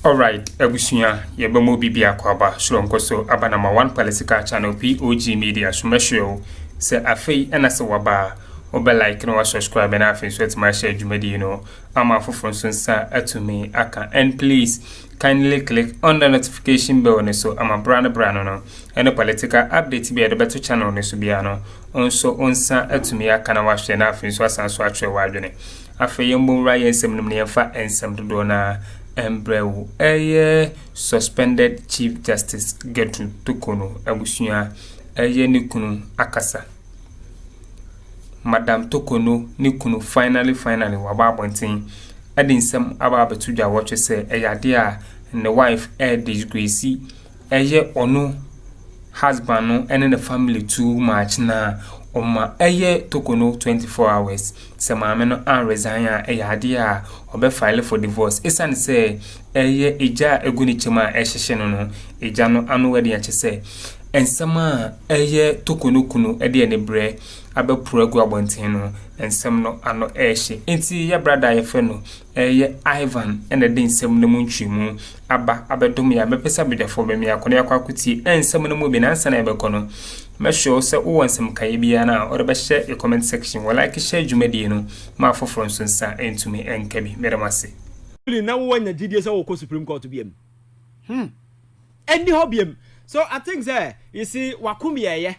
Alright, Ebusunya, Yebomo Bibia Kwaba, Slonkoso, Aba number 1 political channel POG Media, Shumesho, say Afe and Asawaba, Oba like no subscribe and Afe, so it's my share Jumedino, Ama for Sonsa, Atumi, Aka, and please kindly click on the notification bell, so I'm a brand and a political update be at the better channel, Nesubiano, also on Sa Atumi, Aka, and Wash and Afe, so as I watch your wagene. Afe Yumbo Ryan, some Niafa and some Dona. Embrew suspended Chief Justice Torkono Abusunya nikunu akasa. Madam Torkono nikunu finally wababontin edin sem ababetuja watch say eyade and the wife disgrace onu husband no and the family too much na Oma Torkono 24 hours. Samame no resign eyade obe file for divorce. Esan say eja eguni chema ehhehye no eja no anu wede ya chese. Ensama Torkono kunu ede ne bre abe progu abonten no ensam no ano ehhye. Enti ya brother ye fe no Ivan ene de ensam no muntwimu aba abedom ya mepesa bedafo be me akone yakwakuti ensam no mu bi na ansa na ebekono. Make sure say who wants some Kaibiana or share your comment section. Well, like share Jumedino, my for from Sunsa and to me and Kebi, Meramasi. Now, when the GDS or Supreme Court to be him. Any hobby. So I think there, you see, Wakumia,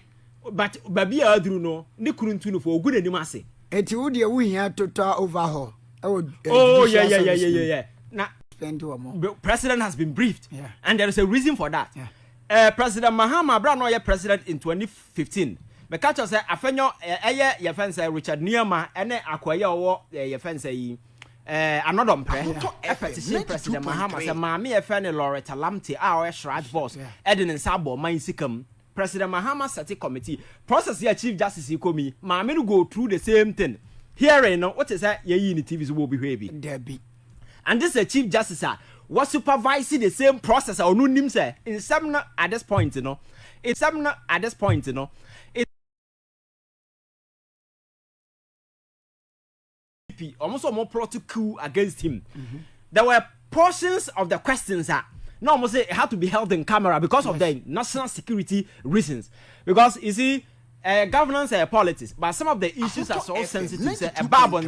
but Baby Adruno, Nikurun for good animasi. It would be we had to talk overhaul. Oh, yeah. Now, President has been briefed, yeah. And there is a reason for that. Yeah. President Mahama brought no president in 2015. But catch us afenyo your fence Richard Niama and acquire or your fence another petition President Mahama say Mami Efene Loretta Lamte our Shraj boss Eden and Sabo Mainsicum. President Mahama set a committee process your Chief Justice Ikomi Mami go through the same thing. Hearing what is that your unity will be behaving. And this is a Chief Justice was supervising the same process or no name say in some at this point, you know. It's some at this point, you know. It almost more plot to coup against him. There were portions of the questions that no almost say it had to be held in camera because of the national security reasons. Because you see, governance and politics, but some of the issues are so sensitive. Say a babon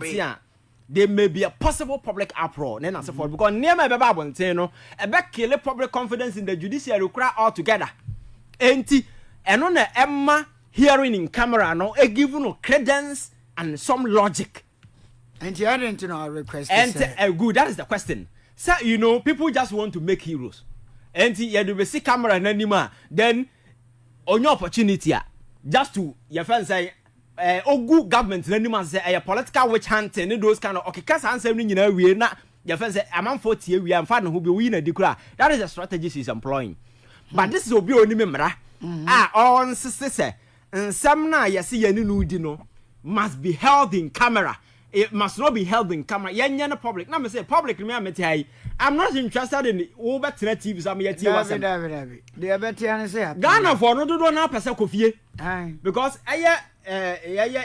there may be a possible public uproar. Then as for because near my baby no a back kill public confidence in the judiciary cry altogether. Enti and on the Emma hearing in camera no a given no credence and some logic. And you hadn't know our request. And good, that is the question. So you know, people just want to make heroes. And you do see camera and anymore, then on your opportunity just to your friends say good government anyone say a political witch hunting those kind of okay cause answer we na your friend say am 40 we am fan who be win a declare. That is the strategy she's employing. But this is obi oni memra on say some na you see any no no must be held in camera. It must not be held in camera. Yenya public. Now me say public me am I'm not interested in over TVs am yet David. The better say Ghana for no do na pesa kofie. Because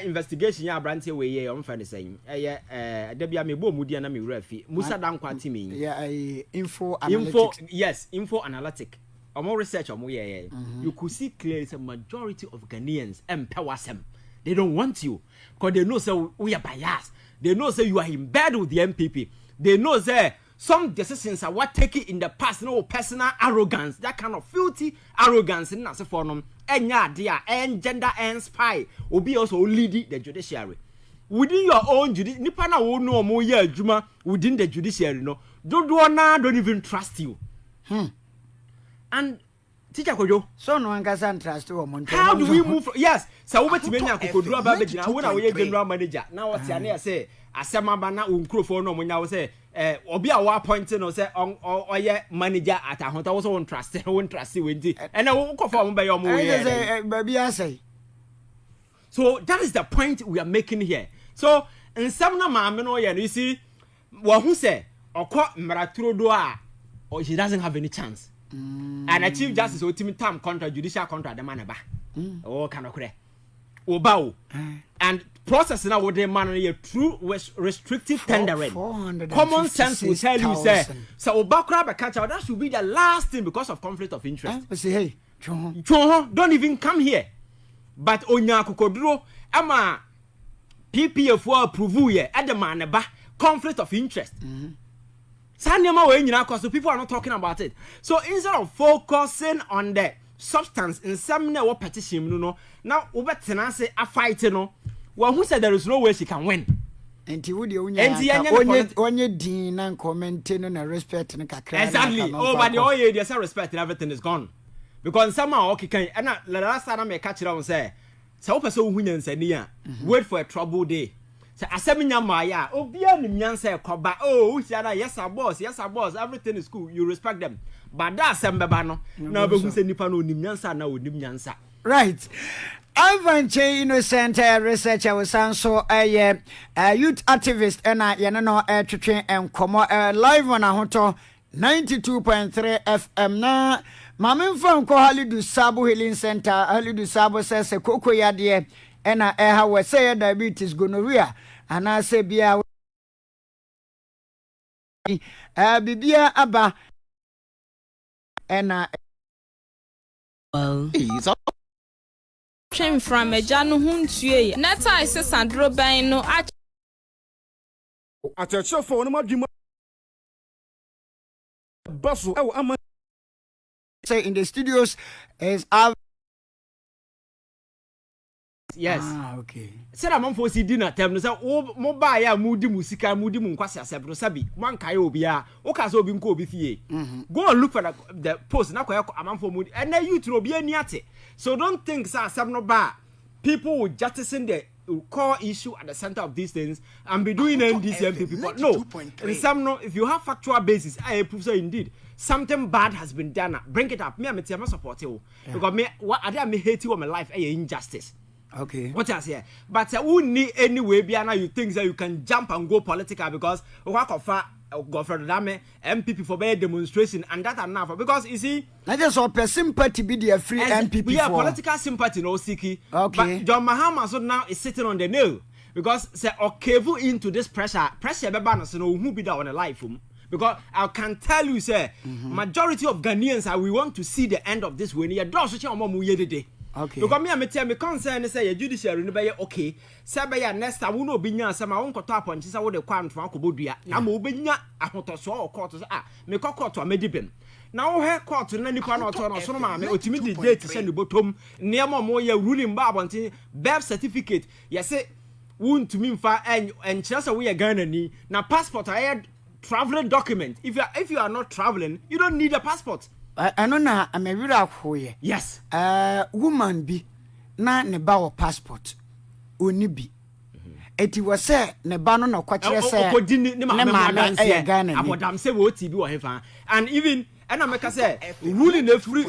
investigation ya branch we ye on fa the same. Da bia me bo mudi na me refi. Musa dan kwati me. Info analytic. Info analytic. Omo research omo ye. You could see clearly the majority of Ghanaians empowasem. They don't want you because they know say we are biased. They know say you are in bed with the MPP. They know say some decisions are what taken in the past, no personal arrogance, that kind of filthy arrogance in as for them. Enya dia and gender and spy will be also leading the judiciary. Within your own judiciary, nipa na wo no mo ye adwuma within the judiciary no. Don't even trust you. And Teacher Kojo, so no one can trust you. How do we move? Yes, so we bet me Akuffo do about now. When I general manager, now what's your name? Say, asema bana unkro for no when I say, obi a wa appointing or say on or manager at a hunter also won't trust you and I won't conform by your baby. I say. So that is the point we are making here. So in some man, you see, what who say or caught Maraturo doa or she doesn't have any chance. And a Chief Justice ultimate term contract, judicial contract, the man oh, kind of correct. Obao. And process now with the man a true restrictive tendering. Common sense will tell you say so Obakra catch out that should be the last thing because of conflict of interest. Say hey, don't even come here. But onya kokodro ama PPF for approve ye at the man ba conflict of interest. Sanyama we nyina cause people are not talking about it. So instead of focusing on the substance in some na what petition no now obetena say a fight no one who said there is no way she can win. Enti wo de onye din na comment no na respect na kakra. Exactly. Oh, but the oye there's a respect and everything is gone. Because somehow okay can and last time I catch it on say so person who nyansa ni a wait for a trouble day. So aseminya maya obia ni nyansa ekoba oh yes our boss everything is cool you respect them. But that sembeba no na be hu se nipa no onim nyansa na onim nyansa. Right. Avanche innocent researcher was so a youth activist and no twetwe enkomo live on ahoto 92.3 FM na mamen from ko Halidu Sabo Healing Center Halidu Sabo says koko yade ena ha we say diabetes gonorrhea ana say bia bibia aba ena well train from a janu huntue neta ise sandro ban no atechefo for no madwuma baso e ama say in the studios is yes okay said I'm for see dinner time no say mo ba ya mudi musika mudi mu nkwase asebro sabi wan kai obia o ka so obi nko obi fie go and look for the post na koy amamfo mudi and na youth no obi ani ate. So don't think say asem no ba people will jettison the core issue at the center of these things and be doing NDCMP people. No, in some no, if you have factual basis, I prove so indeed something bad has been done. Bring it up. Me, I'm support you because me, what I me hate you on my life, injustice. Okay. What I say, but who need anyway? Biana, you think that you can jump and go political because go for the dame MPP for better demonstration and that enough because you see I just hope sympathy be the free MPP we have political sympathy no siki. Okay. But John Mahama so now is sitting on the nail because say okay into this pressure be ban so no who be that on a life because I can tell you say majority of Ghanaians are we want to see the end of this when you draw such a mom day. Okay. Because me concern say judiciary no be okay. Say be next I will no be nya say ma won koto apon say wo de kwan to akobodua. Na ma obenya ahotoso o court say me court amedibem. Na wo he court na nipa na oto no so no ma me otimi di date say ni botom niam mo ye ruling ba abontin birth certificate. Yes say wuntumi mfa enkyere say wo ye Ghana ni na passport I traveling document. If you are not traveling, you don't need a passport. I know na amewira akhoye. Yes. Woman bi na ne ba wo passport. Oni bi. Eti wo se ne ba no na kwakire se. Ne ma na Ghana ni. Abodam se wo ti bi wo hefa. And even and I make say ruling a free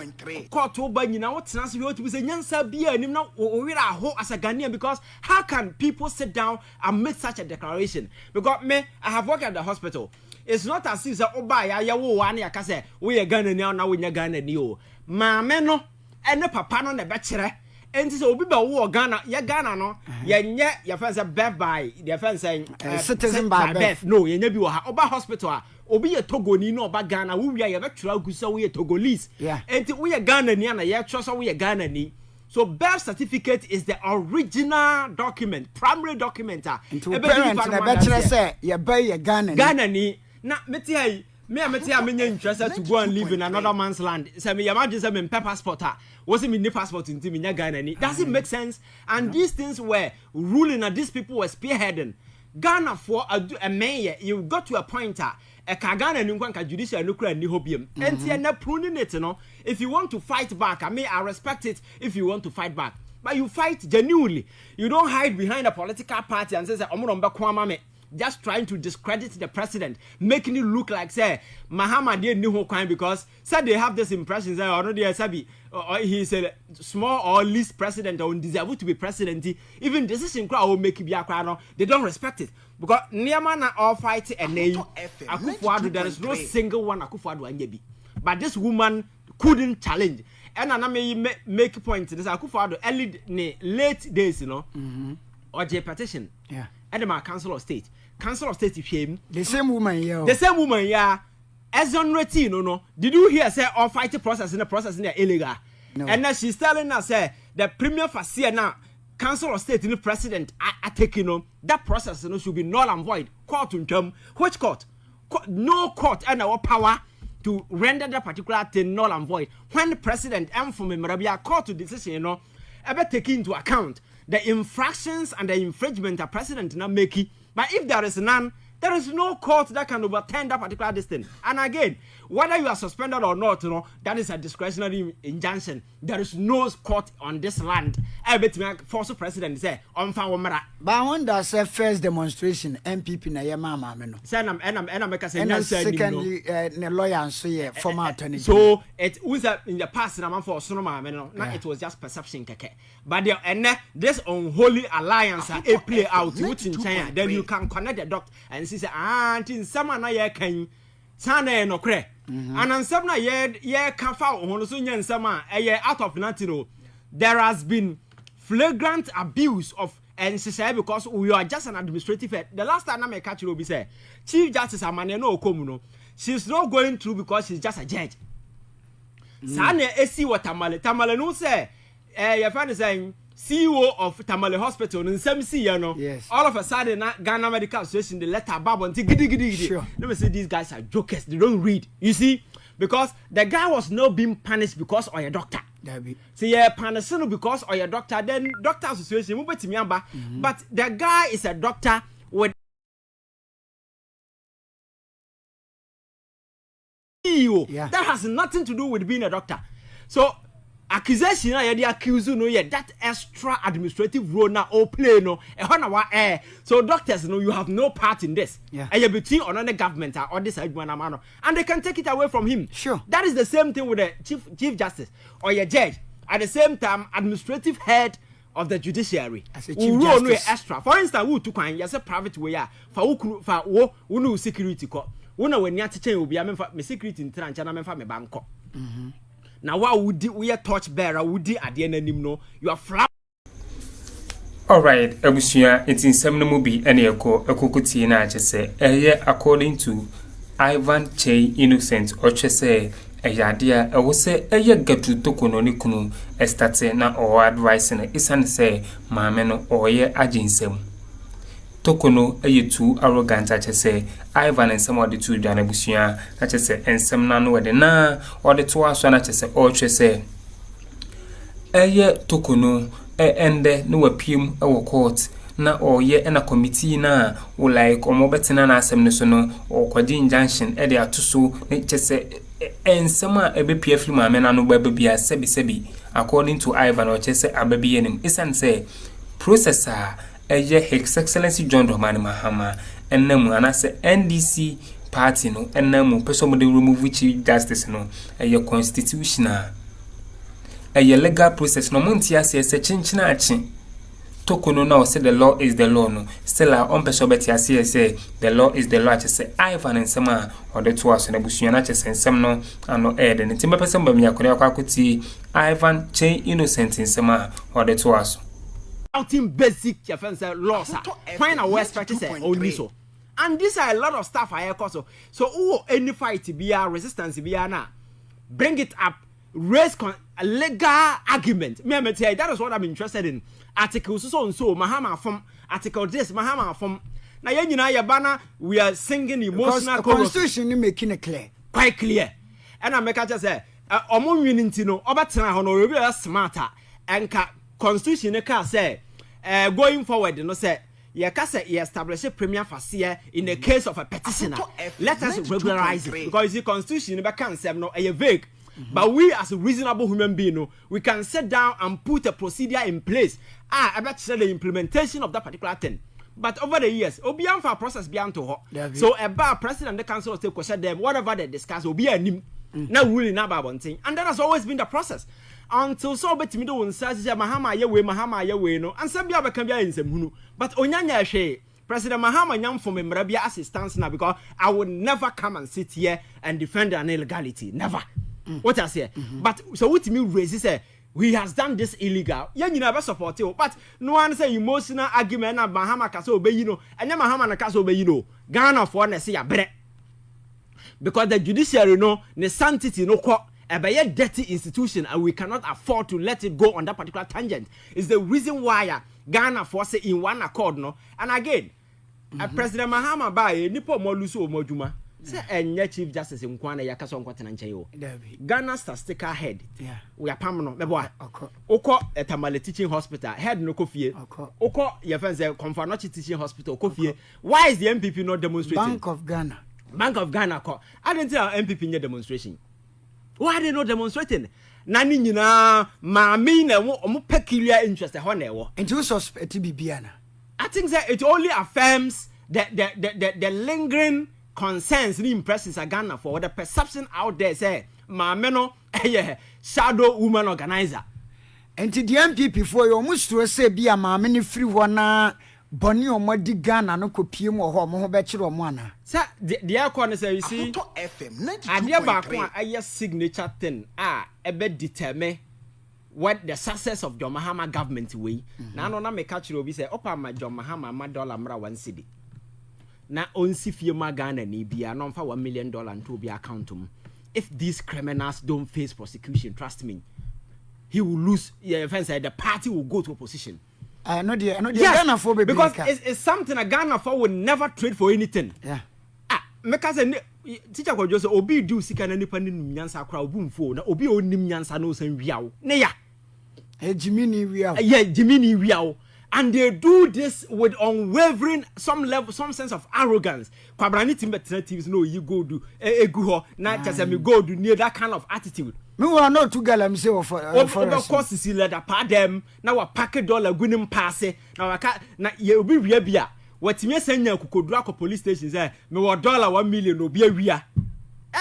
court over nyina what trans we to be say nyansa bia anim na o wira ho as a Ghanaian because how can people sit down and make such a declaration? Because me I have worked at the hospital. It's not as if that oba ya wo wan ya ka say we Ghana ni na we nya Ghana ni o maame no ene papa no na be kire enti say obi ba wo Ghana ya Ghana no ya nye ya fa say birth by the fa say citizen by birth no ya nya bi wo ha oba hospital a obi ye Togoni no oba Ghana wo wi ya be twa gusa wo ye Togolese enti we Ghana ni na ya twa so we Ghana ni. So birth certificate is the original document, primary document. Into parents na be say ya buy ya Ghana ni. Na meti me interested to go and live in another man's land. Say me imagine say me passport was me ni passport in me Ghana ni. Does it make sense? And these things were ruling and these people were spearheading. Ghana for a mayor, you got to a point a Ghana ni kwanka judicial no kura ni hobium. Enti na pruning it no. If you want to fight back, I respect it if you want to fight back. But you fight genuinely. You don't hide behind a political party and say omo kwama me. Just trying to discredit the president, making it look like say Mahama didn't know crime because said they have this impression that already he's a small or least president or deserve to be president. Even decision crowd will make it be a crowd. They don't respect it because Niamana all fight and name Akuffo. There is no single one Akuffo anyebi. But this woman couldn't challenge. And I may make point this Akuffo early late days, you know. or J petition. Yeah. Edema Council of State. Council of State him. The same woman, yeah. The same woman, yeah. Exonerating, no. Did you hear say or fighting process in the process in the illegal? No. And now she's telling us the premier facia now Council of State in the president are taking that process should be null and void. Court in term. Which court? No court and our power to render that particular thing null and void. When the president and from Marabia court to decision, ever take into account the infractions and the infringement the president now making. But if there is none, there is no court that can overturn that particular distance. And again, whether you are suspended or not, that is a discretionary injunction. There is no court on this land. I bet me force president say on Fawamara. But I wonder say first demonstration MPP na yema mama no. Say na make say and secondly the lawyer and so yeah former attorney. So it was in the past na man for so mama no. Now it was just perception keke. But the this unholy alliance a play out which in China then you can connect the doctor and see say in some na ye kan sana no kre. And on some na ye can foul on so nyan sama out of nothing. There has been flagrant abuse of NCCI because we are just an administrative head. The last time I catch you will be say Chief Justice Amane no Komuno. She's not going through because she's just a judge. Sana esi what Tamale no say your friend is saying CEO of Tamale Hospital in some yes. All of a sudden Ghana Medical Association the letter Babo and giddy. Sure. Let me say these guys are jokers. They don't read. You see, because the guy was not being punished because of a doctor. See, yeah, punished because of a doctor. Then doctor association but the guy is a doctor with CEO. Yeah. That has nothing to do with being a doctor. So accusation na they accuse no yet that extra administrative role na all play no so doctors you have no part in this and you between another government or this and they can take it away from him. Sure, that is the same thing with the chief justice or your judge at the same time administrative head of the judiciary as a chief justice. Extra for instance who to kwan yes a private way for wo security ko wo na wani ateche obi amemfa me security ntrancha na memfa me banko. Now what would we a torch bearer would di at the end no you are flat. All right, Abusia, it's in some movie and Ekokuti na say according to Ivan Che Innocent or say a yadia I will say a get to Torkono ni kunu estate na or advising isan say mameno or ye ajinsem. Torkono too arrogant at say Ivan and some of the two Jana Busia at say and some none where the na or the two as one at say or say Torkono ende no appeam our court na or ye and a committee na or like or mobetina na asem no or kwadi injunction they are to so nature say and some a BPF mamena no baby sebi according to Ivan or say a baby enim isan say processor His Excellency John Romani Mahama and Namu and I say NDC party no and Namu person de remove Chief Justice no a constitutional a legal process no montia says a chinchina action. Torkono now say the law is the law no still our own person betia say the law is the law say Ivan and Sama or the two us na busuana and some no and no air and timber person by me akuti Ivan Che Innocent in Sama or the two us. In basic defense laws find a west practice only so and these are a lot of stuff I also so any fight be a resistance be na bring it up raise a legal argument me tell you that is what I'm interested in article so and so Mahama from article this Mahama from na yen nyina ya bana we are singing emotional constitution making it clear quite clear and I make just say omo winning no obatena ho no we be smarter and constitution ne ka say going forward no say ye ka say ye establish a premier fasia in the case of a petitioner let us regularize it because the constitution be can say no vague but we as a reasonable human being no we can sit down and put a procedure in place about the implementation of that particular thing. But over the years obian for process be to ho so about president the council of state question them whatever they discuss obi anim na ruling na babontin and that has always been the process until so betimi do won say Mahama ye we no ansem bia beka bia ensem hunu but onyanya hwe President Mahama nyam for memra bia assistance na because I would never come and sit here and defend an illegality never what I say but so what me raise say he has done this illegal. Yeah, you never support it. But no one say emotional argument na Mahama kaso obey you know. And Mahama na kaso obey you know. Ghana for na say ya bre. Because the judiciary no the sanctity no ko a dirty institution and we cannot afford to let it go on that particular tangent. Is the reason why Ghana for say in one accord no. And again, President Mahama by nipo mo lusu mo juma. Say enye Chief Justice nkwana ya kaso nkwatena nche yo. Ghana statistical head. Yeah. We are pam no meboa. Oko Tamale Teaching Hospital head no kofie. Oko your friends say Comfanochi Teaching Hospital kofie. Why is the MPP not demonstrating? Bank of Ghana ko. I didn't tell MPP in demonstration. Why are they not demonstrating? Nani nyina maami na mo peculiar interest ho na ewo. And you suspect bibiana. I think that it only affirms the lingering concerns and impressions of Ghana for the perception out there say maami no shadow woman organizer. And the MPP for you must to say be a maami ni free one Bonnie or Modi Ghana no copium or homo bachelor one. Sir, the aircon say you see I near back a signature thing a bit determine what the success of John Mahama government way. Now no make catch you say opa my John Mahama my dollar mra 1 cedi. Na onsi firma Ghana ni bia non for $1 million to be account. If these criminals don't face prosecution, trust me, he will lose. Yeah, the party will go to opposition. I know the Ghana for baby. Because it's something a Ghana for would never trade for anything. Yeah. Because teacher could just obi do sika na nipa ni nyansa kra obu mfo na obi onim nyansa no san wiawo. Ne ya. Jimini wiawo. Yeah, Jimini wiawo. And they do this with unwavering some sense of arrogance. Kwabrani timbetinatives no you go do egu ho na chase me go do near that kind of attitude. Me will not to get them say of course is letter pa them na wa pack dollar gunim passe na waka na ye obi wia bia watime sanya kokodura ko police station say me wa dollar $1 million obi awia.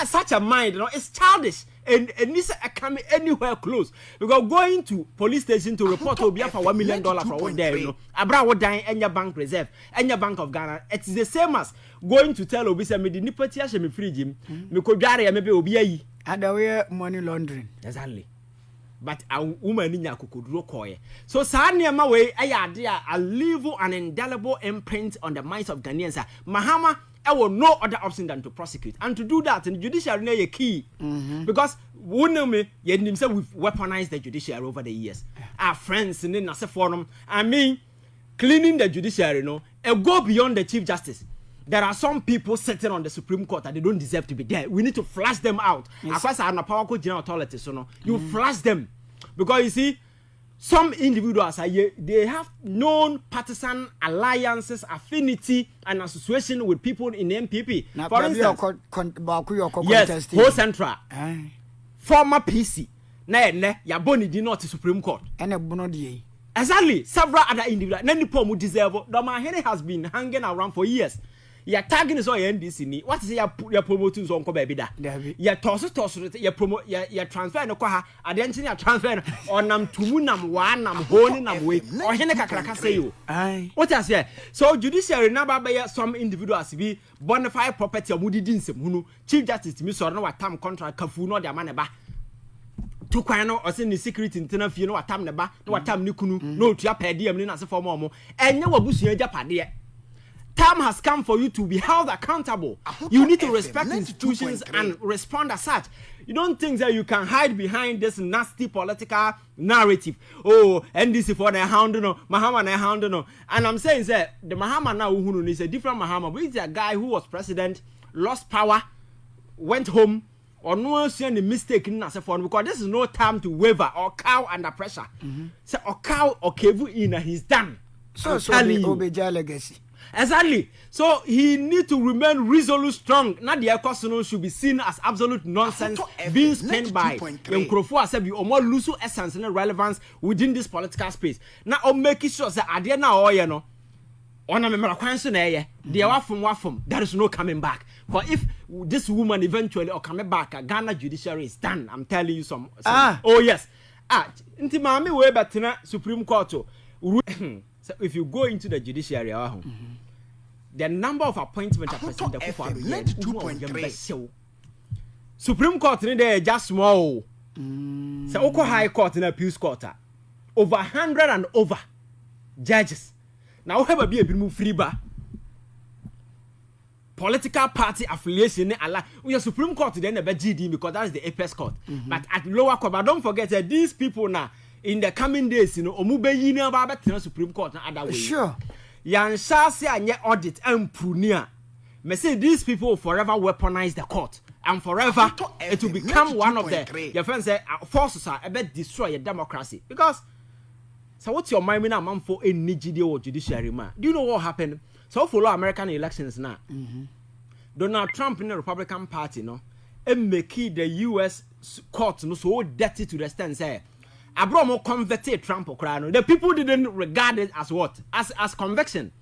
Such a mind, you know, it's childish and this coming anywhere close because going to police station to report will be for $1 million for one day, you know. Abra would die in your bank reserve and your Bank of Ghana. It's the same as going to tell Obi say me the nipotia me free Jim me ko dware maybe obi ayi. Adaway money laundering. Exactly. But a woman in Yakukodro koye. So Sanya way I leave an indelible imprint on the minds of Ghanaians. Mahama I will no other option than to prosecute. And to do that, in the judiciary is key. Because we've weaponized the judiciary over the years. Our friends in the forum, I mean, cleaning the judiciary, go beyond the Chief Justice. There are some people sitting on the Supreme Court that they don't deserve to be there. We need to flush them out. Yes. As far as powerful general authorities, you flush them. Because you see, some individuals they have known partisan alliances, affinity, and association with people in the MPP. Now, for instance, yes, whole central, former PC, Yaboni did not the Supreme Court. And exactly, several other individuals. Nani pomu deserve. The Mahene has been hanging around for years. You're tagging us on NDC. What is your promoting on Kobebida? You're tossing, you promote, you're transferring, identity transfer on them to Munam, one, I'm holding them way, or Heneka say you. What I say? So, judiciary number by some individuals be bonafide property of Moody Dinsem, Chief Justice, Miss or no time contract, Kafuno, their manaba. To Quano or send the secret in Tenaf, you know, what time neba, no what time Nikunu, no Japadia, as a form, and no Busia Japadia. Time has come for you to be held accountable. You need to respect institutions and respond as such. You don't think that you can hide behind this nasty political narrative. Oh, NDC for the hound, Mahama na hound, and I'm saying that the Mahama now is a different Mahama, but it's a guy who was president, lost power, went home, or no any mistake in as a form because this is no time to waver or cow under pressure. So or cow or kevu in and he's done. So Obeja legacy. Exactly. So he need to remain resolute strong. Now the Akuffo should be seen as absolute nonsense being spent by Nkrofo Asebi or more loose essence and relevance within this political space. Now I'm making sure that at the end now on a member wafum, there is no coming back. For if this woman eventually or coming back, Ghana judiciary is done. I'm telling you some. Oh yes. Inti mami we betina Supreme Court. So if you go into the judiciary, the number of appointments are present the 2.3. Supreme Court in there just small. So oko high court na appeals court over 100 and over judges. Now we have a be free bar. Political party affiliation we are Supreme Court then the GD because that is the apex court. But at lower court, but don't forget that these people now in the coming days, omube yini about Supreme Court na other way. Sure. Yan shasi anye audit and prunia. Me say these people will forever weaponize the court and forever it will become one of the your friends say forces are about destroy your democracy because so what's your mind now man for any GD or judiciary man? Do you know what happened? So follow American elections now. Donald Trump in the Republican Party, make the U.S. court so dirty to the extent say, Abramo convicted Trump or crown. The people didn't regard it as what? As conviction.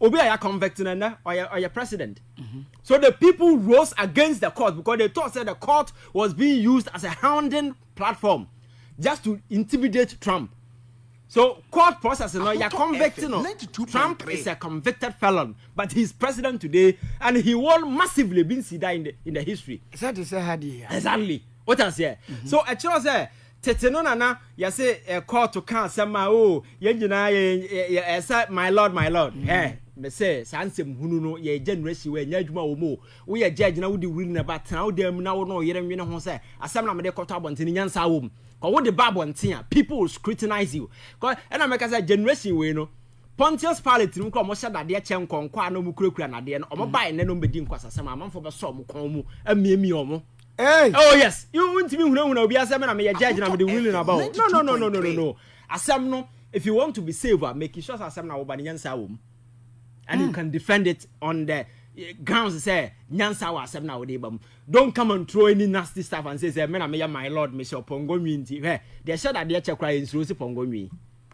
Obi are convicting or your president. So the people rose against the court because they thought that the court was being used as a hounding platform just to intimidate Trump. So court process, you're convicting. Trump is a convicted felon, but he's president today, and he won massively. Been seen that in the history. That is a hadi. Exactly. What I say. So a chose Teteno nana, you say a court to count some my lord. Eh, me say sansem hununo ye generation we nyadwuma wo mo. We ye judge na wo di win na but now dem na wo no yere nwene ho say asem na me de koto abontene nyansa wo mu. Cause what the Bible and people will scrutinize you. Cause and I make a generation we Pontius Pilate no come share that dear chen kon kwa no mu kurakura na de no omo buy ne no mbedi nkwasa sama amanfo be so mo kon mu amiemi omo. Hey. Oh yes, you want to be huna obi asem na me ye judge na me de willing about. No. Asem no, if you want to be safe, make sure asem na wo ba nyansa wo mu. And you can defend it on the grounds say nyansa wa asem na wo de ba mu. Don't come and throw any nasty stuff and say me na me my lord me shall pongomi nti. Hey, they said that they check cry in Rosie pongomi.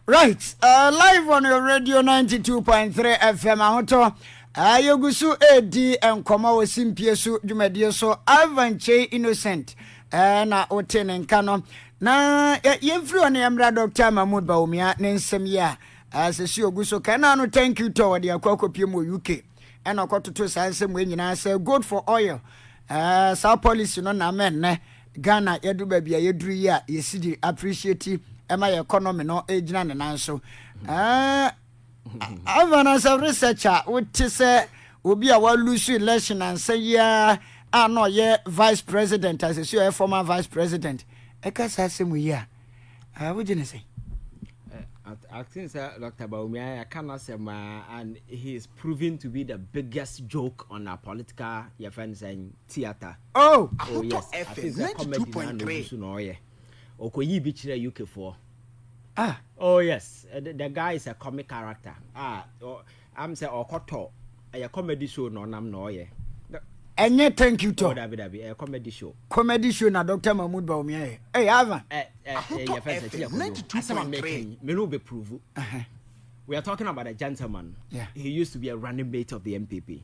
Right, live on your radio 92.3 FM. Ahoto ayogusu edi enkomo wosimpie su dwumadie so Avanche Innocent na otene nkano na yemfiri on yamra Dr. Mahmoud Bawumia ne nsem ya asesi oguso kana no thank you to wade akokopie mo UK and okototo sanse mo nyina say good for oil sa policy no na men ne Ghana yedu ba bia yeduru ya yesidi appreciate ema economy no ejina ne nanso Avana sa researcher what say obi a wa lose election and say ya no ye vice president as a former vice president e ka sa se mu ya what you say I think Dr. Bawumia I cannot say and he is proving to be the biggest joke on our political friends and theater. Oh yes, I think it's a comedy no yeah. Okoyi bi chire UK for. Oh yes, the guy is a comic character. I'm say okoto a comedy show no nam no yeah. Enye thank you to a comedy show. Comedy show na Dr. Mahmoud Bawumia. Hey Ava. We are talking about a gentleman. Yeah. He used to be a running mate of the MPP.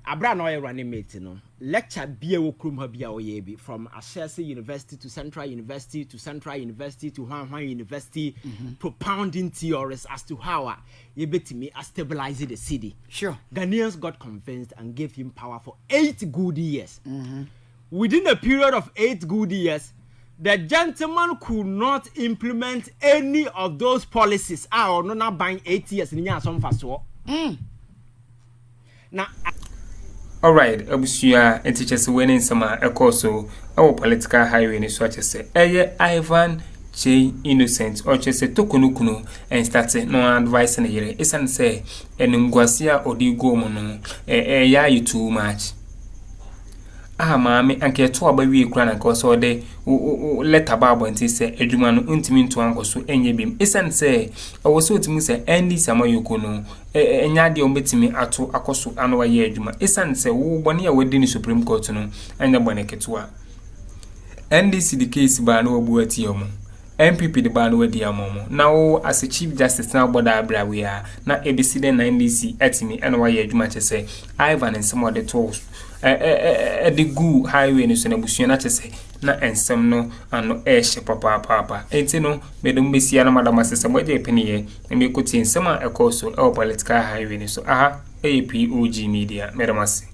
Abra no a running mate lecture bia wo krum ha bia oyebi from Ashesi University to Central University to Hwan University propounding theories as to how yebetimi stabilize the city. Sure. Ghanaians got convinced and gave him power for 8 good years. Within a period of 8 good years, the gentleman could not implement any of those policies. Or not buying 8 years in some faso. Now alright, abusia entichese winning sama ekoso our political highway ni so chese Ivan Che Innocent or chese tokunukunu and started no advice na yere isan say enungwasia odigo mo no ya you too much maame anke to abawie kura na koso de letter babo nti se adwuma no ntimi nto ankoso enye bim isan say owoso otimi se endi samayoko no enya de ombetimi ato akoso ano waye adwuma isan say wo bone ya wadi ni Supreme Court no anya bone ketoa NDC the case ba no obu ati omo MPP the ba no wadi amomo na wo as a Chief Justice na boda abra we a na ebisi de na NDC atimi ano waye adwuma chese Ivan and some of the tools the good highway ni so na busuana chese na ensem no ano ehye papa enti no medum besia na madam asese boje peniye na me koti ensem a ekoso political highway ni so POG Media medam ase